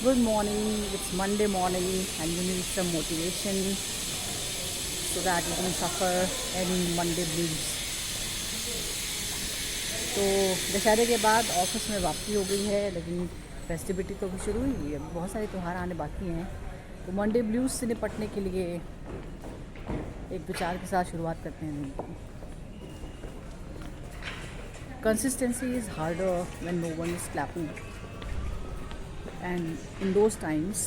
Good morning, it's Monday morning and you need some motivation so that you don't suffer any Monday blues. तो दशहरे के बाद office में वापसी हो गई है, लेकिन फेस्टिविटी तो अभी शुरू ही हुई है, बहुत सारे त्यौहार आने बाकी हैं। तो मंडे ब्लूज से निपटने के लिए एक विचार के साथ शुरुआत करते हैं दिन की। Consistency is harder when no one is clapping, and in those times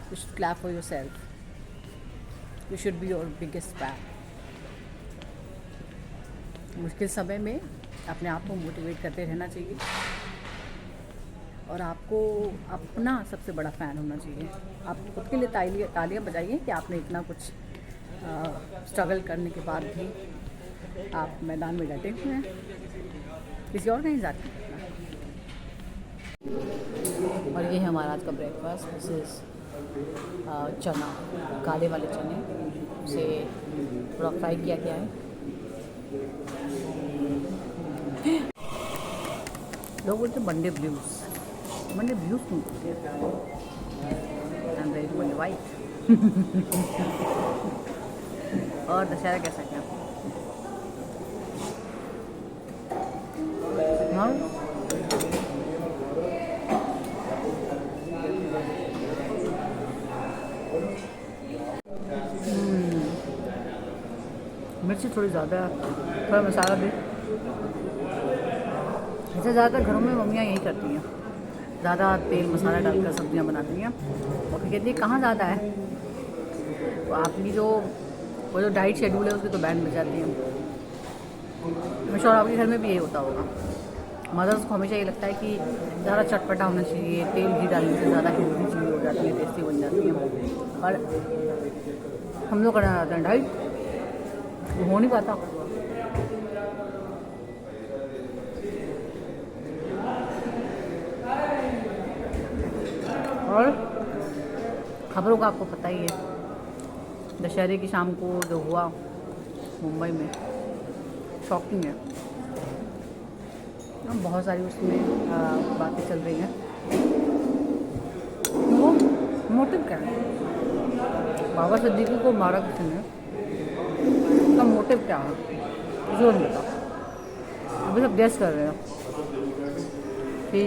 you should clap for yourself. You should be your biggest fan. मुश्किल समय में अपने आप को मोटिवेट करते रहना चाहिए और आपको अपना सबसे बड़ा फ़ैन होना चाहिए। आप खुद के लिए तालियां बजाइए कि आपने इतना कुछ स्ट्रगल करने के बाद भी आप मैदान में डटे हुए हैं, किसी और का इंतज़ार नहीं करना। और ये है हमारा आज का ब्रेकफास्ट। दिस इज़ चना, काले वाले चने, उसे थोड़ा फ्राई किया गया है। लोग बोलते मंडे ब्लूज क्यों बोलते हैं? Monday white. और दशहरा कैसा क्या? हाँ, मिर्ची थोड़ी ज़्यादा है, थोड़ा मसाला दे। ऐसे ज़्यादातर घरों में मम्मियाँ यही करती हैं, ज़्यादा तेल मसाला डालकर सब्जियाँ बनाती हैं और फिर कहती है कहाँ ज़्यादा है। तो आपकी वो जो डाइट शेड्यूल है उसकी तो बैंड बज जाती है। मैं श्योर आपके घर में भी यही होता होगा। मदर्स को हमेशा ये लगता है कि ज़्यादा चटपटा होना चाहिए, तेल घी डालने से ज़्यादा हेल्दी चीज़ें हो जाती है, टेस्टी बन जाती हैं। और हम लोग करना चाहते हैं डाइट, हो नहीं पाता। और खबरों का आपको पता ही है, दशहरे की शाम को जो हुआ मुंबई में, शॉकिंग है। बहुत सारी उसमें बातें चल रही हैं। वो मोटिव क्या है? बाबा सिद्दीकी को मारा किसी ने, उसका मोटिव क्या है? जोर नहीं पता। अभी सब गैस कर रहे हैं कि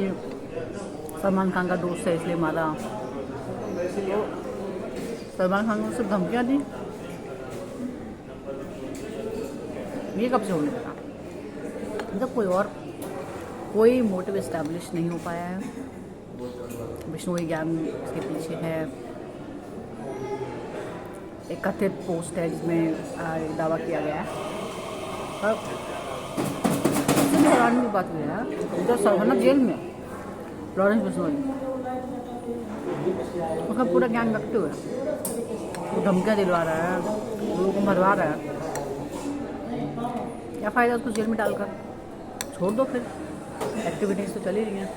सलमान खान का दोस्त है इसलिए मारा। तो सलमान खान को सिर्फ धमकियाँ दी, ये कब से होने लगा? मतलब कोई मोटिव इस्टेब्लिश नहीं हो पाया है। विष्णु ज्ञान इसके पीछे है। एक कथित पोस्ट है जिसमें दावा किया गया है। और सबसे हैरान की बात यह है, जो सरहना जेल में लॉरेंस बिश्नोई, उसका पूरा ज्ञान रखते हुए वो धमकियाँ दिलवा रहा है, लोगों को मरवा रहा है। क्या फ़ायदा उसको जेल में डालकर? छोड़ दो, फिर एक्टिविटीज़ तो चल ही रही हैं।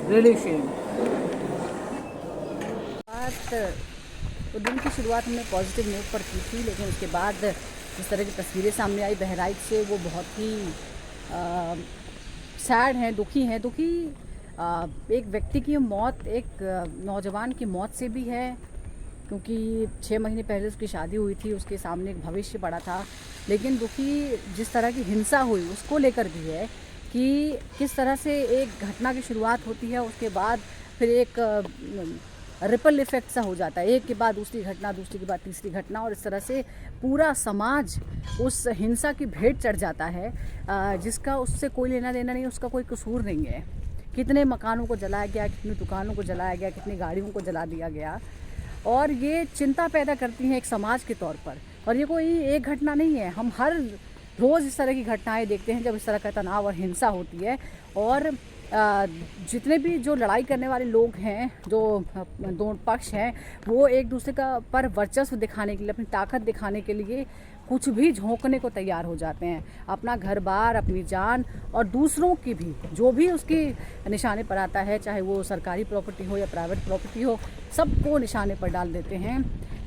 Really shame. तो दिन की शुरुआत हमने पॉजिटिव नोट पर की थी, लेकिन उसके बाद जिस तरह की तस्वीरें सामने आई बहराइच से, वो बहुत ही सैड हैं, दुखी हैं। एक व्यक्ति की मौत, एक नौजवान की मौत से भी है, क्योंकि 6 महीने पहले उसकी शादी हुई थी, उसके सामने एक भविष्य पड़ा था। लेकिन दुखी जिस तरह की हिंसा हुई उसको लेकर भी है कि किस तरह से एक घटना की शुरुआत होती है, उसके बाद फिर एक रिपल इफ़ेक्ट सा हो जाता है, एक के बाद दूसरी घटना, दूसरी के बाद तीसरी घटना, और इस तरह से पूरा समाज उस हिंसा की भेंट चढ़ जाता है, जिसका उससे कोई लेना देना नहीं, उसका कोई कसूर नहीं है। कितने मकानों को जलाया गया, कितनी दुकानों को जलाया गया, कितनी गाड़ियों को जला दिया गया, और ये चिंता पैदा करती हैं एक समाज के तौर पर। और ये कोई एक घटना नहीं है, हम हर रोज़ इस तरह की घटनाएं देखते हैं जब इस तरह का तनाव और हिंसा होती है। और जितने भी जो लड़ाई करने वाले लोग हैं, जो दोनों पक्ष हैं, वो एक दूसरे का पर वर्चस्व दिखाने के लिए, अपनी ताकत दिखाने के लिए कुछ भी झोंकने को तैयार हो जाते हैं। अपना घर बार, अपनी जान और दूसरों की भी, जो भी उसकी निशाने पर आता है, चाहे वो सरकारी प्रॉपर्टी हो या प्राइवेट प्रॉपर्टी हो, सबको निशाने पर डाल देते हैं।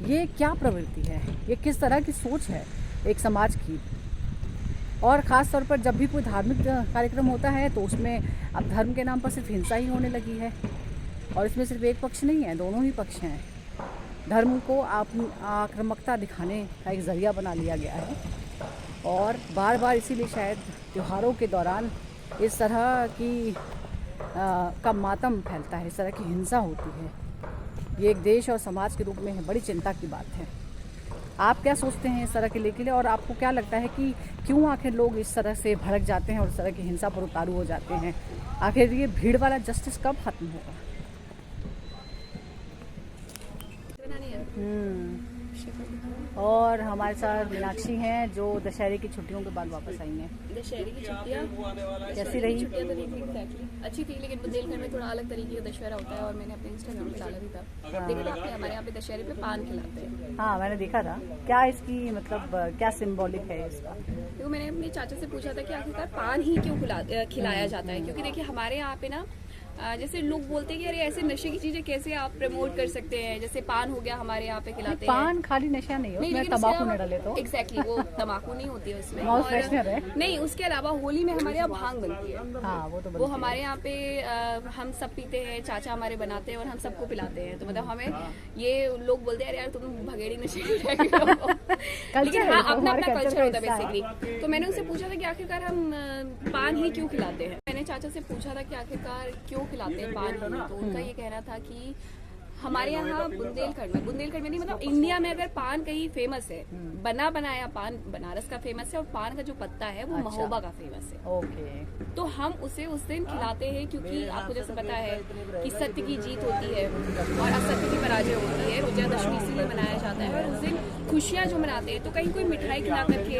ये क्या प्रवृत्ति है? ये किस तरह की सोच है एक समाज की? और ख़ास तौर पर जब भी कोई धार्मिक कार्यक्रम होता है तो उसमें अब धर्म के नाम पर सिर्फ हिंसा ही होने लगी है। और इसमें सिर्फ एक पक्ष नहीं है, दोनों ही पक्ष हैं। धर्म को आक्रामकता दिखाने का एक ज़रिया बना लिया गया है और बार बार इसीलिए शायद त्योहारों के दौरान इस तरह की का मातम फैलता है, इस तरह की हिंसा होती है। ये एक देश और समाज के रूप में बड़ी चिंता की बात है। आप क्या सोचते हैं इस तरह के लेके लिए, और आपको क्या लगता है कि क्यों आखिर लोग इस तरह से भड़क जाते हैं और इस तरह की हिंसा पर उतारू हो जाते हैं? आखिर ये भीड़ वाला जस्टिस कब खत्म होगा? और हमारे साथ मीनाक्षी हैं जो दशहरे की छुट्टियों के बाद वापस आई हैं। दशहरे की छुट्टियाँ कैसी रही? छुट्टियाँ तो नहीं थी एक्जैक्टली, अच्छी थी, लेकिन बुंदेलखंड में थोड़ा अलग तरीके का दशहरा होता है और मैंने अपने इंस्टाग्राम पे डाला भी था। देखा था आपने, हमारे यहाँ पे दशहरे पे पान खिलाते हैं। हाँ, मैंने देखा था। क्या इसकी मतलब क्या सिंबॉलिक है इसका? तो मैंने अपने चाचा से पूछा था कि आखिरकार पान ही क्यों खिलाया जाता है, क्योंकि देखिए हमारे यहाँ पे ना जैसे लोग बोलते हैं कि अरे ऐसे नशे की चीजें कैसे आप प्रमोट कर सकते हैं, जैसे पान हो गया हमारे यहाँ पे खिलाते हैं। पान खाली नशा नहीं हो, उसमें तंबाकू न डाले तो एग्जैक्टली वो तंबाकू नहीं होती है उसमें। बहुत फ्रेशनर है। नहीं, उसके अलावा होली में हमारे यहाँ भांग बनती है। हाँ, वो तो वो हमारे यहाँ पे हम सब पीते हैं, चाचा हमारे बनाते हैं और हम सबको पिलाते हैं। तो मतलब हमें ये लोग बोलते हैं अरे यार तुम भगेड़ी नशे लेकिन हाँ, अपना अपना कल्चर होता है बेसिकली। तो मैंने उनसे पूछा था कि आखिरकार हम पान ही क्यों खिलाते हैं। मैंने चाचा से पूछा था कि आखिरकार क्यों खिलाते हैं पान ही, तो उनका ये कहना था कि हमारे यहाँ बुंदेलखंड में नहीं, मतलब इंडिया में अगर पान कहीं फेमस है, बना बनाया पान बनारस का फेमस है और पान का जो पत्ता है वो महोबा का फेमस है। ओके। तो हम उसे उस दिन खिलाते हैं क्योंकि आपको जैसे पता है कि सत्य की जीत होती है और असत्य की पराजय होती है। विजयादशमी इसीलिए मनाया जाता है और उस दिन खुशियाँ जो मनाते हैं तो कहीं कोई मिठाई खिला करके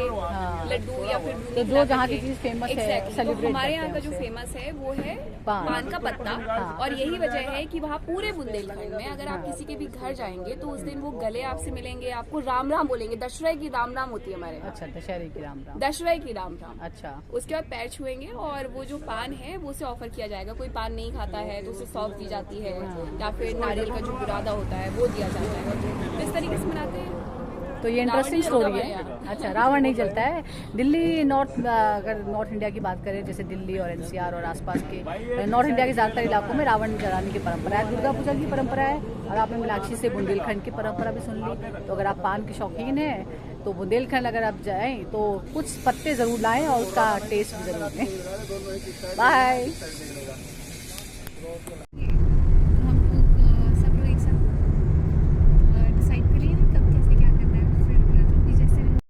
लड्डू या फिर तो जो जहाँ की चीज फेमस है तो हमारे यहाँ का जो फेमस है वो है पान का पत्ता। और यही वजह है कि वहाँ पूरे बुंदेलखंड में अगर आप किसी के भी घर जाएंगे तो उस दिन वो गले आपसे मिलेंगे, आपको राम राम बोलेंगे। दशहरे की राम राम होती है हमारे। अच्छा, दशहरे की राम राम। दशहरे की राम राम। अच्छा। उसके बाद पैर छुएंगे और वो जो पान है वो उसे ऑफर किया जाएगा। कोई पान नहीं खाता है तो उसे सौंफ दी जाती है या फिर नारियल का जो बुरादा होता है वो दिया जाता है। तो इस तरीके से मनाते हैं। तो ये इंटरेस्टिंग स्टोरी है। अच्छा, रावण नहीं जलता है। दिल्ली अगर नॉर्थ इंडिया की बात करें, जैसे दिल्ली और एनसीआर और आसपास के नॉर्थ इंडिया के ज़्यादातर इलाकों में रावण जलाने की परंपरा है। दुर्गा पूजा की परंपरा है। और आपने मीनाक्षी से बुंदेलखंड की परंपरा भी सुन ली। तो अगर आप पान के शौकीन हैं तो बुंदेलखंड अगर आप जाएं तो कुछ पत्ते ज़रूर लाएं और उसका टेस्ट भी ज़रूर लें। बाय।